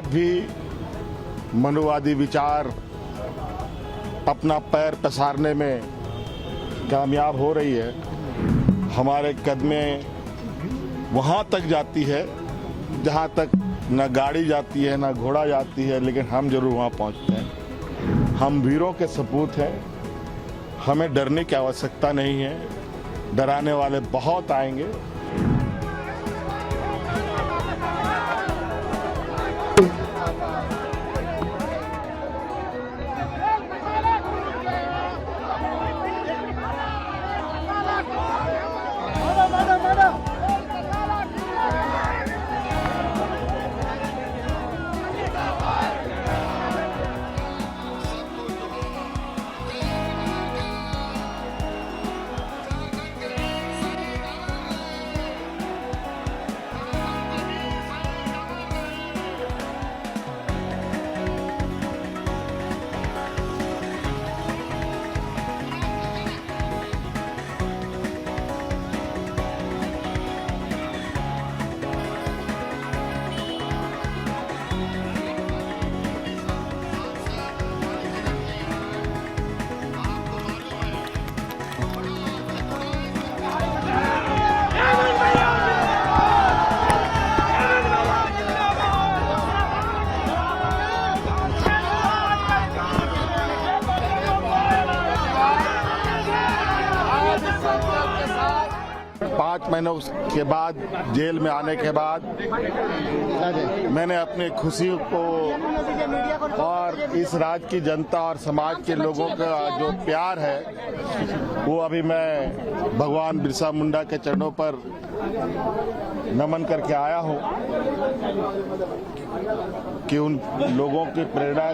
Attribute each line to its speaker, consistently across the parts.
Speaker 1: भी मनुवादी विचार अपना पैर पसारने में कामयाब हो रही है। हमारे कदमें वहाँ तक जाती है जहाँ तक न गाड़ी जाती है न घोड़ा जाती है, लेकिन हम जरूर वहाँ पहुँचते हैं। हम वीरों के सपूत हैं, हमें डरने की आवश्यकता नहीं है। डराने वाले बहुत आएंगे। पाँच महीनों के बाद जेल में आने के बाद मैंने अपनी खुशी को और इस राज्य की जनता और समाज के लोगों का जो प्यार है वो अभी मैं भगवान बिरसा मुंडा के चरणों पर नमन करके आया हूँ कि उन लोगों की प्रेरणा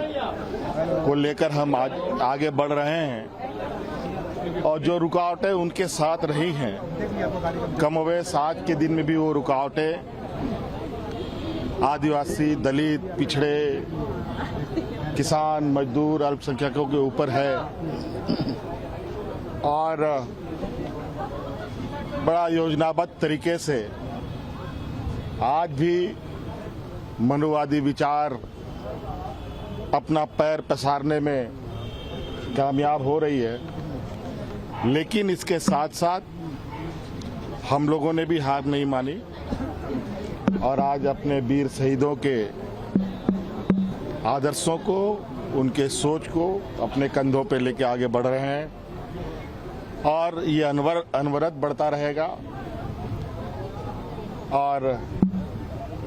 Speaker 1: को लेकर हम आज आगे बढ़ रहे हैं। और जो रुकावटें उनके साथ रही हैं, कमोवेश आज के दिन में भी वो रुकावटें आदिवासी, दलित, पिछड़े, किसान, मजदूर, अल्पसंख्यकों के ऊपर है। और बड़ा योजनाबद्ध तरीके से आज भी मनुवादी विचार अपना पैर पसारने में कामयाब हो रही है। लेकिन इसके साथ साथ हम लोगों ने भी हार नहीं मानी और आज अपने वीर शहीदों के आदर्शों को, उनके सोच को अपने कंधों पे लेके आगे बढ़ रहे हैं और ये अनवरत बढ़ता रहेगा। और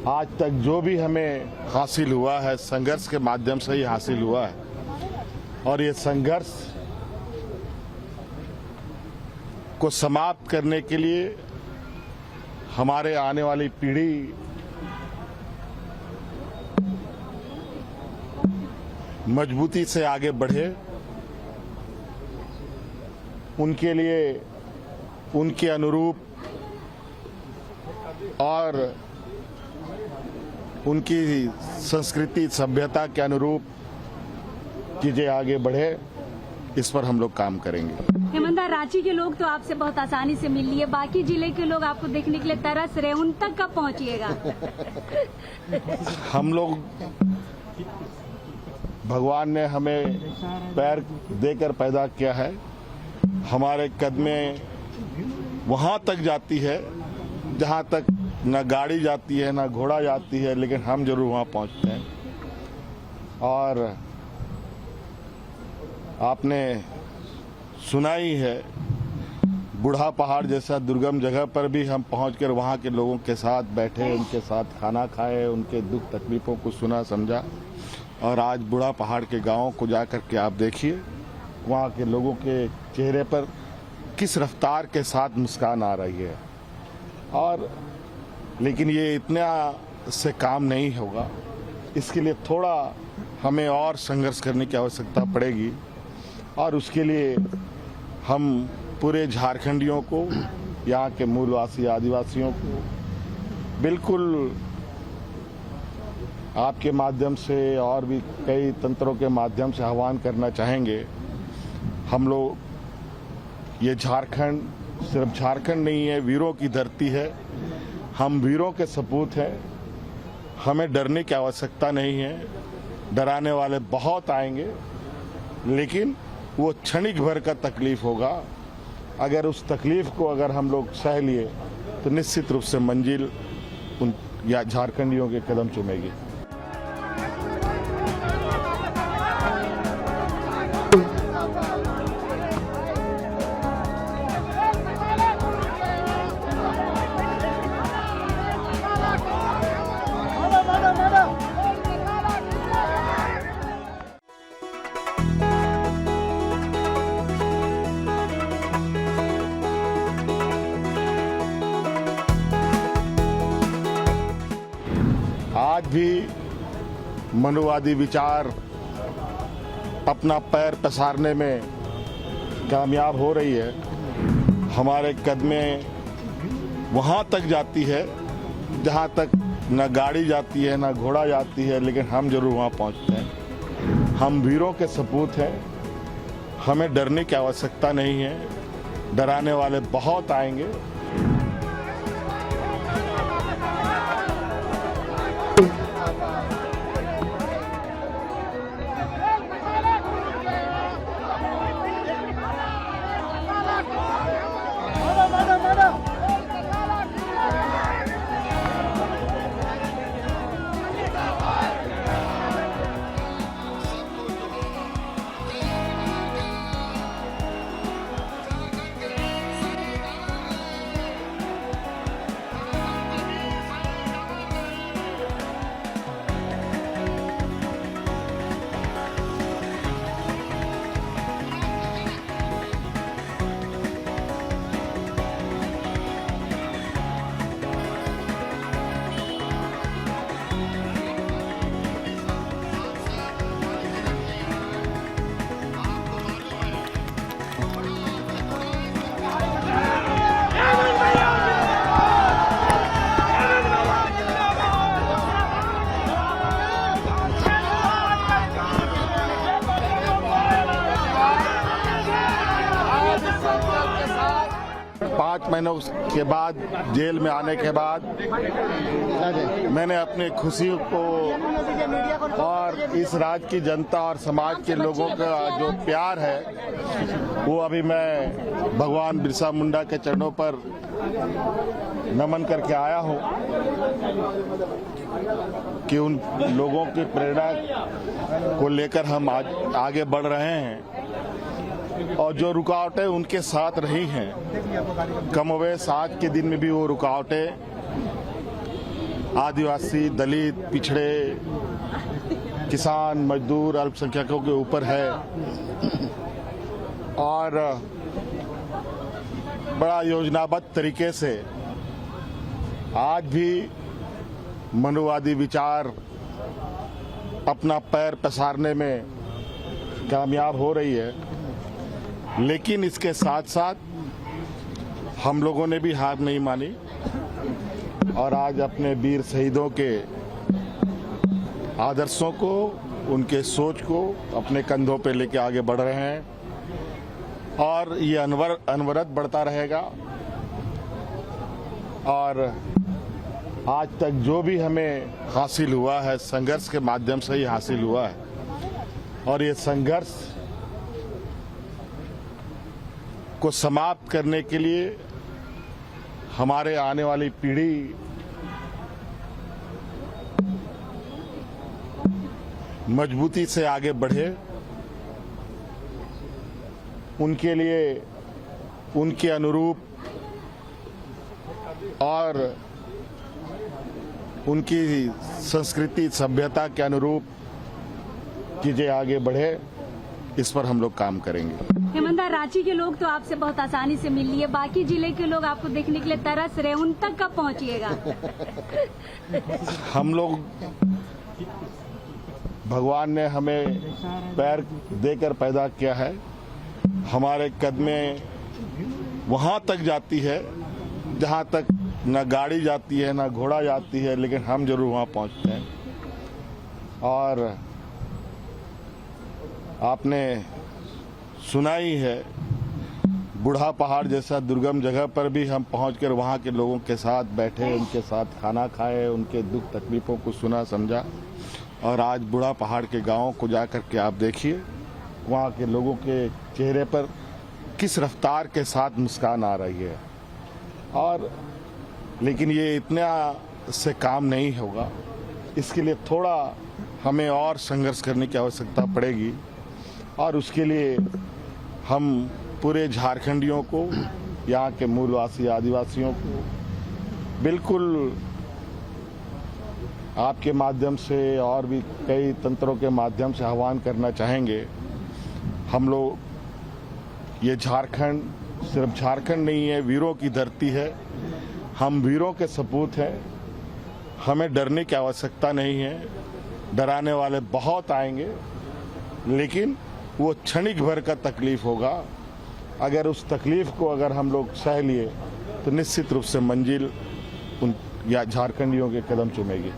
Speaker 1: आज तक जो भी हमें हासिल हुआ है, संघर्ष के माध्यम से ही हासिल हुआ है। और ये संघर्ष को समाप्त करने के लिए हमारे आने वाली पीढ़ी मजबूती से आगे बढ़े, उनके लिए उनके अनुरूप और उनकी संस्कृति सभ्यता के अनुरूप चीजें आगे बढ़े, इस पर हम लोग काम करेंगे।
Speaker 2: हेमंत, रांची के लोग तो आपसे बहुत आसानी से मिल लिए, बाकी जिले के लोग आपको देखने के लिए तरस रहे, उन तक कब पहुंचिएगा?
Speaker 1: हम लोग, भगवान ने हमें पैर देकर पैदा किया है। हमारे कदमें वहाँ तक जाती है जहाँ तक न गाड़ी जाती है न घोड़ा जाती है, लेकिन हम जरूर वहाँ पहुँचते हैं। और आपने सुना ही है, बूढ़ा पहाड़ जैसा दुर्गम जगह पर भी हम पहुंचकर वहां के लोगों के साथ बैठे, उनके साथ खाना खाए, उनके दुख तकलीफों को सुना समझा। और आज बूढ़ा पहाड़ के गांवों को जाकर के आप देखिए, वहां के लोगों के चेहरे पर किस रफ्तार के साथ मुस्कान आ रही है। और लेकिन ये इतना से काम नहीं होगा, इसके लिए थोड़ा हमें और संघर्ष करने की आवश्यकता पड़ेगी। और उसके लिए हम पूरे झारखंडियों को, यहाँ के मूलवासी आदिवासियों को बिल्कुल आपके माध्यम से और भी कई तंत्रों के माध्यम से आह्वान करना चाहेंगे। हम लोग, ये झारखंड सिर्फ झारखंड नहीं है, वीरों की धरती है। हम वीरों के सपूत हैं, हमें डरने की आवश्यकता नहीं है। डराने वाले बहुत आएंगे, लेकिन वो क्षणिक भर का तकलीफ होगा। अगर उस तकलीफ को अगर हम लोग सह लिए तो निश्चित रूप से मंजिल उन या झारखंडियों के कदम चूमेगी। आज भी मनुवादी विचार अपना पैर पसारने में कामयाब हो रही है। हमारे कदमें वहाँ तक जाती है जहाँ तक न गाड़ी जाती है न घोड़ा जाती है, लेकिन हम जरूर वहाँ पहुँचते हैं। हम वीरों के सपूत हैं। हमें डरने की आवश्यकता नहीं है। डराने वाले बहुत आएंगे। पाँच महीनों के बाद जेल में आने के बाद मैंने अपनी खुशी को और इस राज्य की जनता और समाज के लोगों का जो प्यार है वो अभी मैं भगवान बिरसा मुंडा के चरणों पर नमन करके आया हूँ कि उन लोगों की प्रेरणा को लेकर हम आज आगे बढ़ रहे हैं। और जो रुकावटें उनके साथ रही हैं, कमोवेश आज के दिन में भी वो रुकावटें आदिवासी, दलित, पिछड़े, किसान, मजदूर, अल्पसंख्यकों के ऊपर है। और बड़ा योजनाबद्ध तरीके से आज भी मनुवादी विचार अपना पैर पसारने में कामयाब हो रही है। लेकिन इसके साथ साथ हम लोगों ने भी हार नहीं मानी और आज अपने वीर शहीदों के आदर्शों को, उनके सोच को अपने कंधों पे लेके आगे बढ़ रहे हैं और ये अनवरत बढ़ता रहेगा। और आज तक जो भी हमें हासिल हुआ है, संघर्ष के माध्यम से ही हासिल हुआ है और ये संघर्ष को समाप्त करने के लिए हमारे आने वाली पीढ़ी मजबूती से आगे बढ़े, उनके लिए उनके अनुरूप और उनकी संस्कृति सभ्यता के अनुरूप चीजें आगे बढ़े, इस पर हम लोग काम करेंगे।
Speaker 2: हेमंत, रांची के लोग तो आपसे बहुत आसानी से मिल लिए, बाकी जिले के लोग आपको देखने के लिए तरस रहे, उन तक कब पहुंचिएगा?
Speaker 1: हम लोग, भगवान ने हमें पैर देकर पैदा किया है। हमारे कदमें वहाँ तक जाती है जहाँ तक न गाड़ी जाती है न घोड़ा जाती है, लेकिन हम जरूर वहाँ पहुँचते हैं। और आपने सुना ही है, बूढ़ा पहाड़ जैसा दुर्गम जगह पर भी हम पहुंचकर वहां के लोगों के साथ बैठे, उनके साथ खाना खाए, उनके दुख तकलीफों को सुना समझा। और आज बूढ़ा पहाड़ के गांवों को जाकर के आप देखिए, वहां के लोगों के चेहरे पर किस रफ्तार के साथ मुस्कान आ रही है। और लेकिन ये इतना से काम नहीं होगा, इसके लिए थोड़ा हमें और संघर्ष करने की आवश्यकता पड़ेगी। और उसके लिए हम पूरे झारखंडियों को, यहाँ के मूलवासी आदिवासियों को बिल्कुल आपके माध्यम से और भी कई तंत्रों के माध्यम से आह्वान करना चाहेंगे। हम लोग ये झारखंड सिर्फ झारखंड नहीं है, वीरों की धरती है। हम वीरों के सपूत हैं। हमें डरने की आवश्यकता नहीं है। डराने वाले बहुत आएंगे, लेकिन वो क्षणिक भर का तकलीफ होगा। अगर उस तकलीफ को अगर हम लोग सह लिए तो निश्चित रूप से मंजिल उन या झारखंडियों के कदम चूमेगी।